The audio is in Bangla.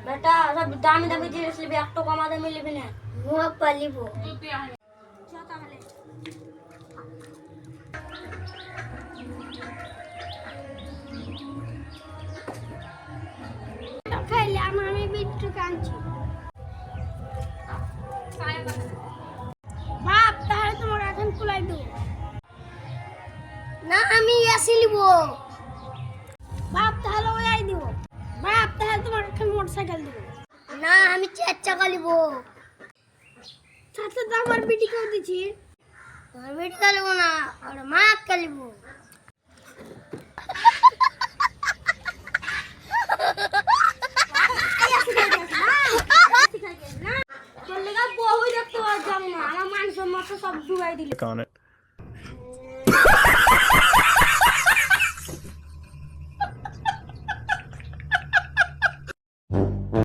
बेटा सब दामी दामी জিনিস নিবি একটু কম দামে নিবি না ও পালিব চল তাহলে খাইলে আমি বিট্টু কাঁদছি বাপ তাহলে তোমার এখন কুলাই দেব না আমি এসি নিব বাপ তাহলে ওই দিব বাপ তাহলে তোমার এখন মোটরসাইকেল দিব না আমি চার চাকা নিব সাথে তো আমার বিটি কেউ দিছি আমার বিটি কালিব না আর মা কালিব তোর লেগা বহু দেখতে পারতাম না আমার মান সম্মান সব ডুবাই দিল On it.